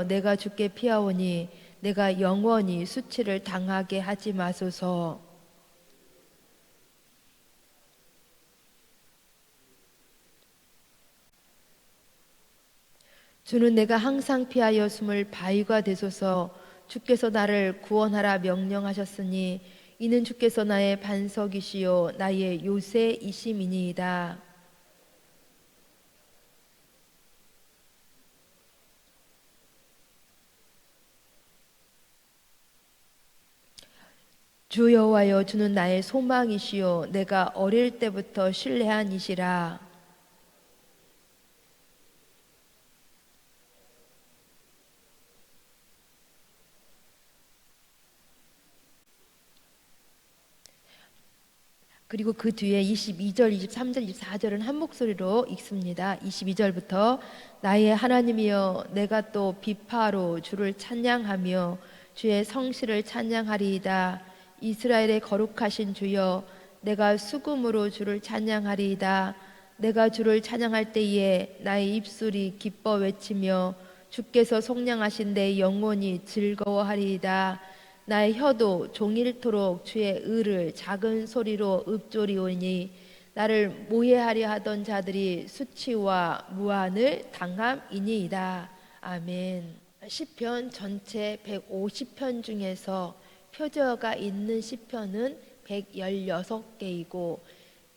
하나님이여 내가 주께 피하오니 내가 영원히 수치를 당하게 하지 마소서. 주는 내가 항상 피하여 숨을 바위가 되소서. 주께서 나를 구원하라 명령하셨으니 이는 주께서 나의 반석이시요 나의 요새이심이니이다. 주 여호와여 주는 나의 소망이시요 내가 어릴 때부터 신뢰한 이시라. 그리고 그 뒤에 22절, 23절, 24절은 한 목소리로 읽습니다. 22절부터 나의 하나님이여 내가 또 비파로 주를 찬양하며 주의 성실을 찬양하리이다. 이스라엘의 거룩하신 주여 내가 수금으로 주를 찬양하리이다. 내가 주를 찬양할 때에 나의 입술이 기뻐 외치며 주께서 속량하신 내 영혼이 즐거워하리이다. 나의 혀도 종일토록 주의 의를 작은 소리로 읊조리오니 나를 모해하려 하던 자들이 수치와 무한을 당함이니이다. 아멘. 시편 전체 150편 중에서 표제어가 있는 시편은 116개이고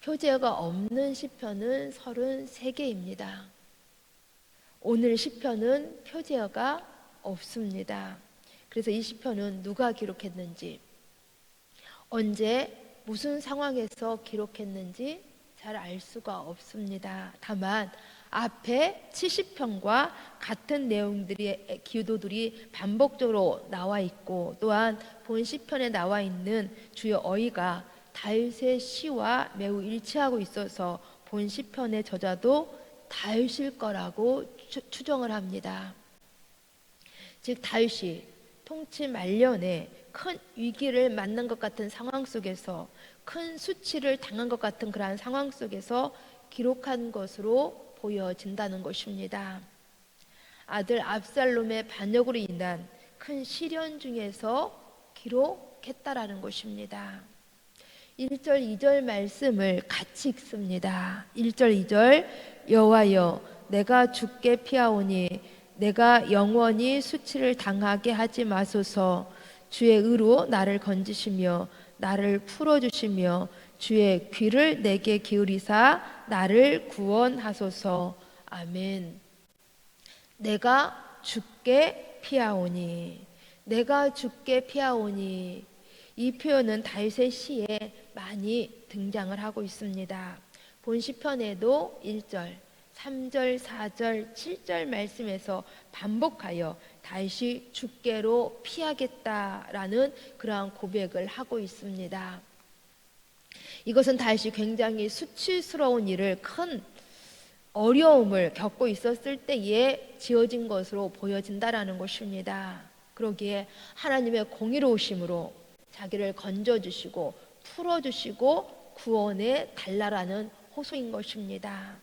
표제어가 없는 시편은 33개입니다. 오늘 시편은 표제어가 없습니다. 그래서 이 시편은 누가 기록했는지, 언제 무슨 상황에서 기록했는지 잘 알 수가 없습니다. 다만 앞에 70편과 같은 내용들의 기도들이 반복적으로 나와 있고 또한 본 시편에 나와 있는 주요 어휘가 다윗의 시와 매우 일치하고 있어서 본 시편의 저자도 다윗일 거라고 추정을 합니다. 즉 다윗이 통치 말년에 큰 위기를 맞는 것 같은 상황 속에서 큰 수치를 당한 것 같은 그러한 상황 속에서 기록한 것으로 보여진다는 것입니다. 아들 압살롬의 반역으로 인한 큰 시련 중에서 기록했다라는 것입니다. 1절 2절 말씀을 같이 읽습니다. 1절 2절 여호와여 내가 주께 피하오니 내가 영원히 수치를 당하게 하지 마소서. 주의 의로 나를 건지시며 나를 풀어주시며 주의 귀를 내게 기울이사 나를 구원하소서. 아멘. 내가 주께 피하오니, 내가 주께 피하오니, 이 표현은 다윗의 시에 많이 등장을 하고 있습니다. 본 시편에도 1절, 3절, 4절, 7절 말씀에서 반복하여 다윗이 주께로 피하겠다라는 그러한 고백을 하고 있습니다. 이것은 다윗이 굉장히 수치스러운 일을, 큰 어려움을 겪고 있었을 때에 지어진 것으로 보여진다라는 것입니다. 그러기에 하나님의 공의로우심으로 자기를 건져주시고 풀어주시고 구원해 달라라는 호소인 것입니다.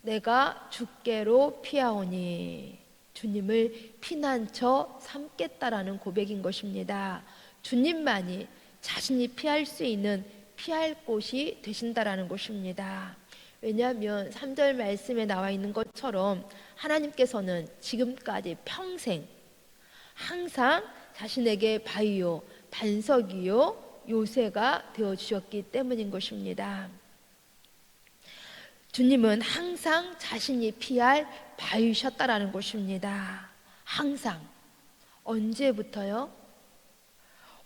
내가 주께로 피하오니, 주님을 피난처 삼겠다라는 고백인 것입니다. 주님만이 자신이 피할 수 있는 피할 곳이 되신다라는 것입니다. 왜냐하면 3절 말씀에 나와 있는 것처럼 하나님께서는 지금까지 평생 항상 자신에게 바위요 반석이요 요새가 되어주셨기 때문인 것입니다. 주님은 항상 자신이 피할 바위셨다라는 것입니다. 항상. 언제부터요?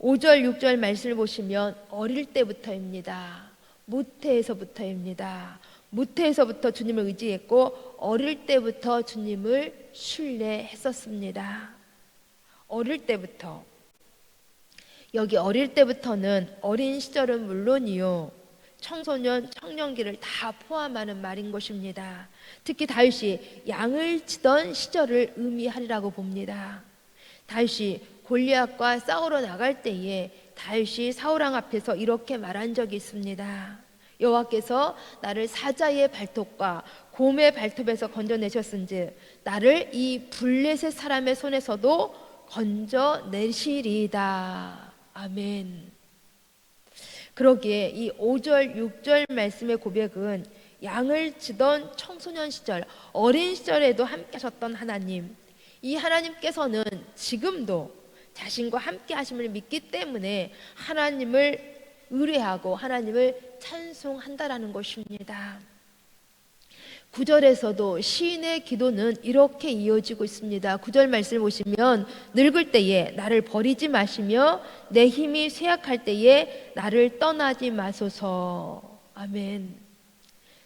5절 6절 말씀을 보시면 어릴 때부터입니다. 무태에서부터입니다. 무태에서부터 주님을 의지했고 어릴 때부터 주님을 신뢰했었습니다. 어릴 때부터. 여기 어릴 때부터는 어린 시절은 물론이요, 청소년, 청년기를 다 포함하는 말인 것입니다. 특히 다윗이 양을 치던 시절을 의미하리라고 봅니다. 다윗이 골리앗과 싸우러 나갈 때에 다윗이 사울왕 앞에서 이렇게 말한 적이 있습니다. 여호와께서 나를 사자의 발톱과 곰의 발톱에서 건져내셨은즉 나를 이 블레셋 사람의 손에서도 건져내시리이다. 아멘. 그러기에 이 5절 6절 말씀의 고백은 양을 치던 청소년 시절, 어린 시절에도 함께 하셨던 하나님, 이 하나님께서는 지금도 자신과 함께 하심을 믿기 때문에 하나님을 의뢰하고 하나님을 찬송한다라는 것입니다. 9절에서도 시인의 기도는 이렇게 이어지고 있습니다. 9절 말씀을 보시면 늙을 때에 나를 버리지 마시며 내 힘이 쇠약할 때에 나를 떠나지 마소서. 아멘.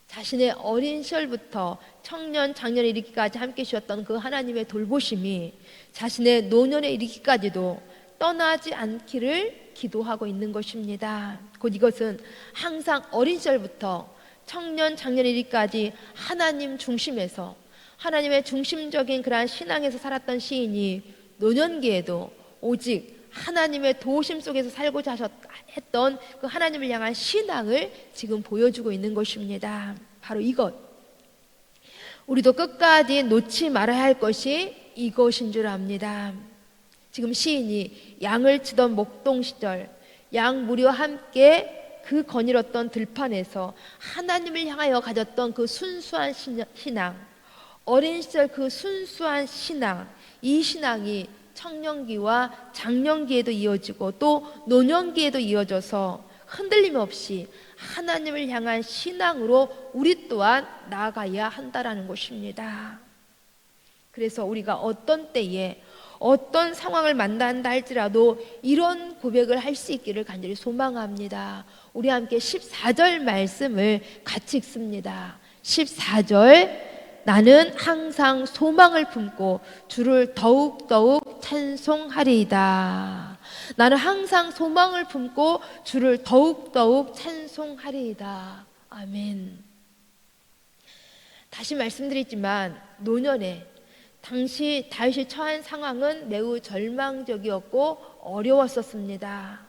자신의 어린 시절부터 청년, 장년에 이르기까지 함께 주셨던 그 하나님의 돌보심이 자신의 노년에 이르기까지도 떠나지 않기를 기도하고 있는 것입니다. 곧 이것은 항상 어린 시절부터 청년, 장년에 이르기까지 하나님 중심에서 하나님의 중심적인 그러한 신앙에서 살았던 시인이 노년기에도 오직 하나님의 도우심 속에서 살고자 했던 그 하나님을 향한 신앙을 지금 보여주고 있는 것입니다. 바로 이것, 우리도 끝까지 놓지 말아야 할 것이 이것인 줄 압니다. 지금 시인이 양을 치던 목동 시절 양 무리와 함께 그 거닐었던 들판에서 하나님을 향하여 가졌던 그 순수한 신앙, 어린 시절 그 순수한 신앙, 이 신앙이 청년기와 장년기에도 이어지고 또 노년기에도 이어져서 흔들림 없이 하나님을 향한 신앙으로 우리 또한 나아가야 한다라는 것입니다. 그래서 우리가 어떤 때에 어떤 상황을 만난다 할지라도 이런 고백을 할 수 있기를 간절히 소망합니다. 우리 함께 14절 말씀을 같이 읽습니다. 14절, 나는 항상 소망을 품고 주를 더욱더욱 찬송하리이다. 나는 항상 소망을 품고 주를 더욱더욱 찬송하리이다. 아멘. 다시 말씀드리지만 노년에 당시 다윗이 처한 상황은 매우 절망적이었고 어려웠었습니다.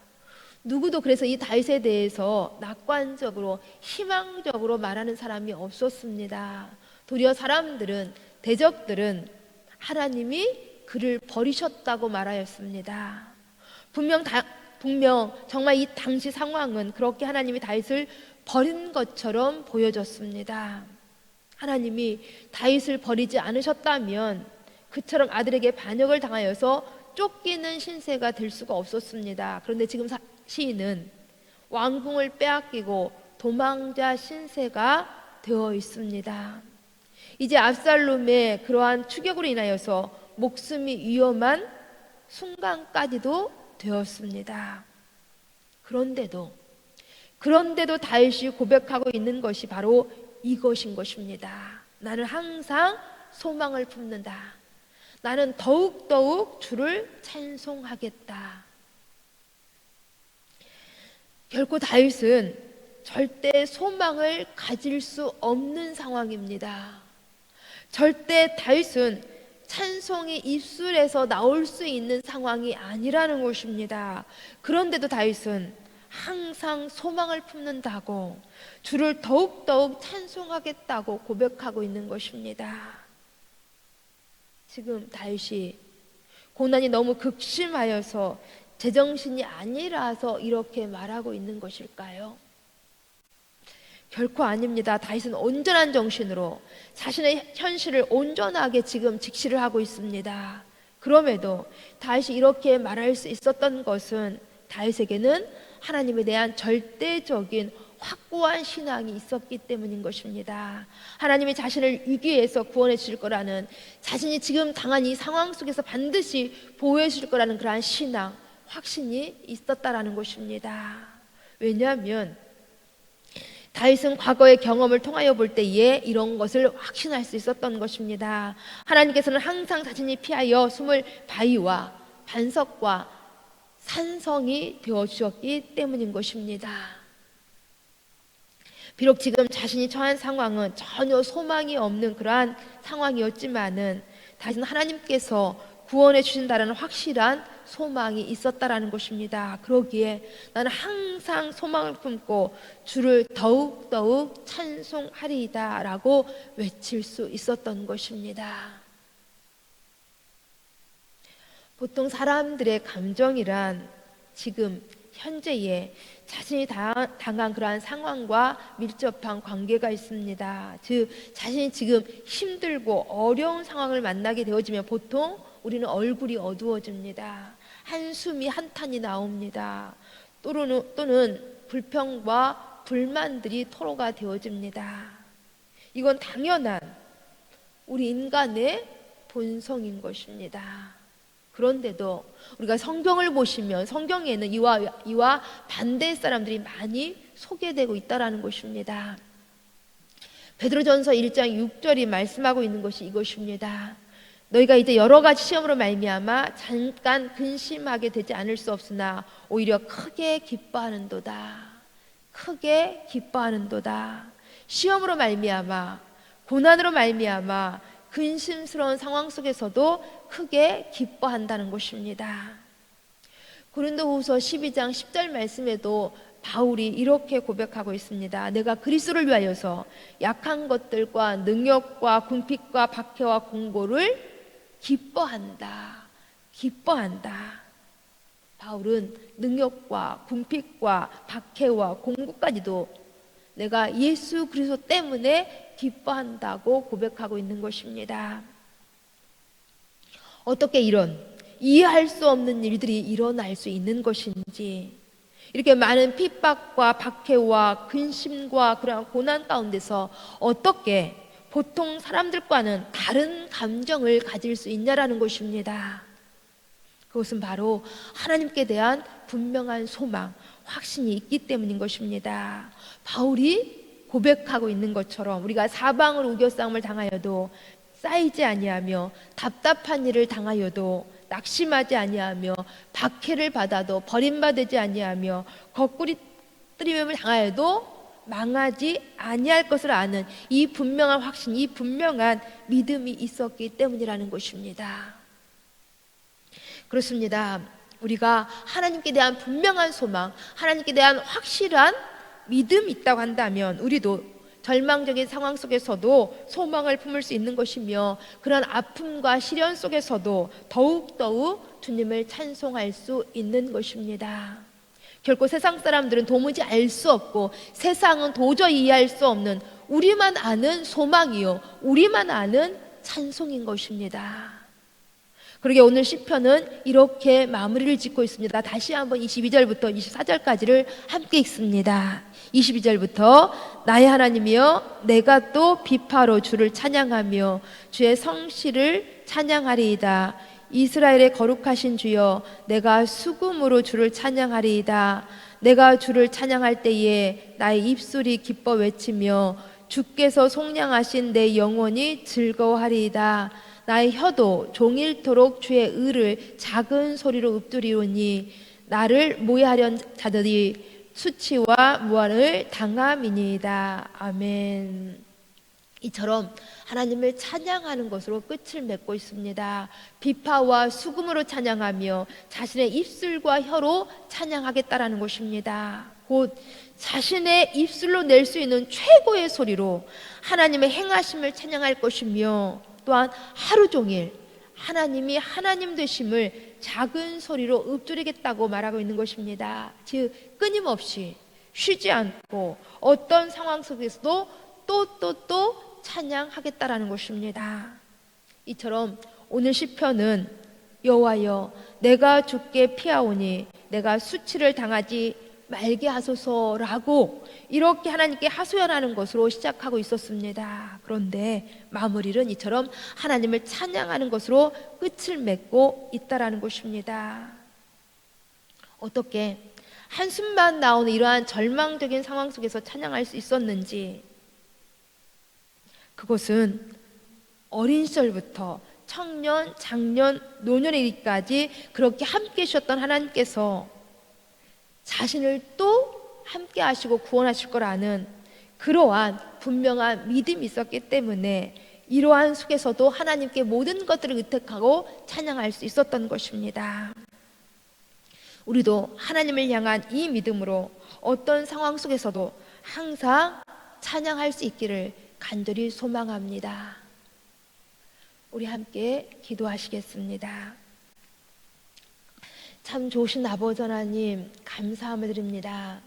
누구도 그래서 이 다윗에 대해서 낙관적으로 희망적으로 말하는 사람이 없었습니다. 도리어 사람들은, 대적들은 하나님이 그를 버리셨다고 말하였습니다. 분명 정말 이 당시 상황은 그렇게 하나님이 다윗을 버린 것처럼 보여졌습니다. 하나님이 다윗을 버리지 않으셨다면 그처럼 아들에게 반역을 당하여서 쫓기는 신세가 될 수가 없었습니다. 그런데 지금 시인은 왕궁을 빼앗기고 도망자 신세가 되어 있습니다. 이제 압살롬의 그러한 추격으로 인하여서 목숨이 위험한 순간까지도 되었습니다. 그런데도 다윗이 고백하고 있는 것이 바로 이것인 것입니다. 나는 항상 소망을 품는다. 나는 더욱더욱 주를 찬송하겠다. 결코 다윗은 절대 소망을 가질 수 없는 상황입니다. 절대 다윗은 찬송이 입술에서 나올 수 있는 상황이 아니라는 것입니다. 그런데도 다윗은 항상 소망을 품는다고, 주를 더욱더욱 찬송하겠다고 고백하고 있는 것입니다. 지금 다윗이 고난이 너무 극심하여서 제정신이 아니라서 이렇게 말하고 있는 것일까요? 결코 아닙니다. 다윗은 온전한 정신으로 자신의 현실을 온전하게 지금 직시를 하고 있습니다. 그럼에도 다윗이 이렇게 말할 수 있었던 것은 다윗에게는 하나님에 대한 절대적인 확고한 신앙이 있었기 때문인 것입니다. 하나님이 자신을 위기에서 구원해 주실 거라는, 자신이 지금 당한 이 상황 속에서 반드시 보호해 주실 거라는 그러한 신앙, 확신이 있었다라는 것입니다. 왜냐하면 다윗은 과거의 경험을 통하여 볼 때에 이런 것을 확신할 수 있었던 것입니다. 하나님께서는 항상 자신이 피하여 숨을 바위와 반석과 산성이 되어주셨기 때문인 것입니다. 비록 지금 자신이 처한 상황은 전혀 소망이 없는 그러한 상황이었지만은 다시는 하나님께서 구원해 주신다는 확실한 소망이 있었다라는 것입니다. 그러기에 나는 항상 소망을 품고 주를 더욱더욱 찬송하리이다 라고 외칠 수 있었던 것입니다. 보통 사람들의 감정이란 지금 현재에 자신이 당한 그러한 상황과 밀접한 관계가 있습니다. 즉 자신이 지금 힘들고 어려운 상황을 만나게 되어지면 보통 우리는 얼굴이 어두워집니다. 한숨이 한탄이 나옵니다. 또는 불평과 불만들이 토로가 되어집니다. 이건 당연한 우리 인간의 본성인 것입니다. 그런데도 우리가 성경을 보시면 성경에는 이와 반대의 사람들이 많이 소개되고 있다는 것입니다. 베드로전서 1장 6절이 말씀하고 있는 것이 이것입니다. 너희가 이제 여러 가지 시험으로 말미암아 잠깐 근심하게 되지 않을 수 없으나 오히려 크게 기뻐하는도다. 크게 기뻐하는도다. 시험으로 말미암아, 고난으로 말미암아 근심스러운 상황 속에서도 크게 기뻐한다는 것입니다. 고린도후서 12장 10절 말씀에도 바울이 이렇게 고백하고 있습니다. 내가 그리스도를 위하여서 약한 것들과 능력과 궁핍과 박해와 공고를 기뻐한다. 기뻐한다. 바울은 능력과 궁핍과 박해와 공고까지도 내가 예수 그리스도 때문에 기뻐한다고 고백하고 있는 것입니다. 어떻게 이런 이해할 수 없는 일들이 일어날 수 있는 것인지, 이렇게 많은 핍박과 박해와 근심과 그런 고난 가운데서 어떻게 보통 사람들과는 다른 감정을 가질 수 있냐라는 것입니다. 그것은 바로 하나님께 대한 분명한 소망, 확신이 있기 때문인 것입니다. 바울이 고백하고 있는 것처럼 우리가 사방으로 우겨싸움을 당하여도 쌓이지 아니하며 답답한 일을 당하여도 낙심하지 아니하며 박해를 받아도 버림받지 아니하며 거꾸리뜨림을 당하여도 망하지 아니할 것을 아는 이 분명한 확신, 이 분명한 믿음이 있었기 때문이라는 것입니다. 그렇습니다. 우리가 하나님께 대한 분명한 소망, 하나님께 대한 확실한 믿음이 있다고 한다면 우리도 절망적인 상황 속에서도 소망을 품을 수 있는 것이며, 그런 아픔과 시련 속에서도 더욱더욱 주님을 찬송할 수 있는 것입니다. 결코 세상 사람들은 도무지 알 수 없고 세상은 도저히 이해할 수 없는 우리만 아는 소망이요, 우리만 아는 찬송인 것입니다. 그러게 오늘 시편은 이렇게 마무리를 짓고 있습니다. 다시 한번 22절부터 24절까지를 함께 읽습니다. 22절부터 나의 하나님이여 내가 또 비파로 주를 찬양하며 주의 성실을 찬양하리이다. 이스라엘의 거룩하신 주여 내가 수금으로 주를 찬양하리이다. 내가 주를 찬양할 때에 나의 입술이 기뻐 외치며 주께서 속량하신 내 영혼이 즐거워하리이다. 나의 혀도 종일토록 주의 의를 작은 소리로 읊조리오니 나를 모해하려는 자들이 수치와 무한을 당함이니이다. 아멘. 이처럼 하나님을 찬양하는 것으로 끝을 맺고 있습니다. 비파와 수금으로 찬양하며 자신의 입술과 혀로 찬양하겠다라는 것입니다. 곧 자신의 입술로 낼 수 있는 최고의 소리로 하나님의 행하심을 찬양할 것이며, 또한 하루 종일 하나님이 하나님 되심을 작은 소리로 읊조리겠다고 말하고 있는 것입니다. 즉 끊임없이 쉬지 않고 어떤 상황 속에서도 또 찬양하겠다라는 것입니다. 이처럼 오늘 시편은 여호와여 내가 주께 피하오니 내가 수치를 당하지 말게 하소서라고 이렇게 하나님께 하소연하는 것으로 시작하고 있었습니다. 그런데 마무리는 이처럼 하나님을 찬양하는 것으로 끝을 맺고 있다라는 것입니다. 어떻게 한숨만 나오는 이러한 절망적인 상황 속에서 찬양할 수 있었는지, 그것은 어린 시절부터 청년, 장년, 노년에 이르기까지 그렇게 함께 하셨던 하나님께서 자신을 또 함께 하시고 구원하실 거라는 그러한 분명한 믿음이 있었기 때문에 이러한 속에서도 하나님께 모든 것들을 의탁하고 찬양할 수 있었던 것입니다. 우리도 하나님을 향한 이 믿음으로 어떤 상황 속에서도 항상 찬양할 수 있기를 간절히 소망합니다. 우리 함께 기도하시겠습니다. 참 좋으신 아버지 하나님, 감사함을 드립니다.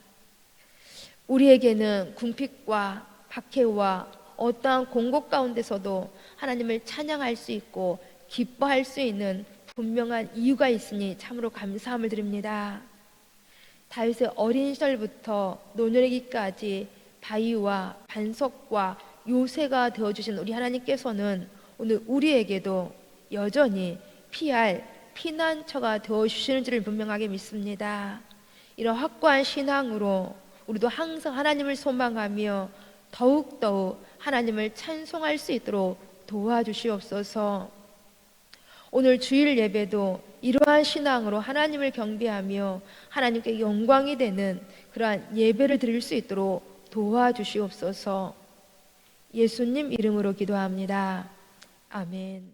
우리에게는 궁핍과 박해와 어떠한 공고 가운데서도 하나님을 찬양할 수 있고 기뻐할 수 있는 분명한 이유가 있으니 참으로 감사함을 드립니다. 다윗의 어린 시절부터 노년이기까지 바위와 반석과 요새가 되어주신 우리 하나님께서는 오늘 우리에게도 여전히 피할 피난처가 되어주시는 줄을 분명하게 믿습니다. 이런 확고한 신앙으로 우리도 항상 하나님을 소망하며 더욱더욱 하나님을 찬송할 수 있도록 도와주시옵소서. 오늘 주일 예배도 이러한 신앙으로 하나님을 경배하며 하나님께 영광이 되는 그러한 예배를 드릴 수 있도록 도와주시옵소서. 예수님 이름으로 기도합니다. 아멘.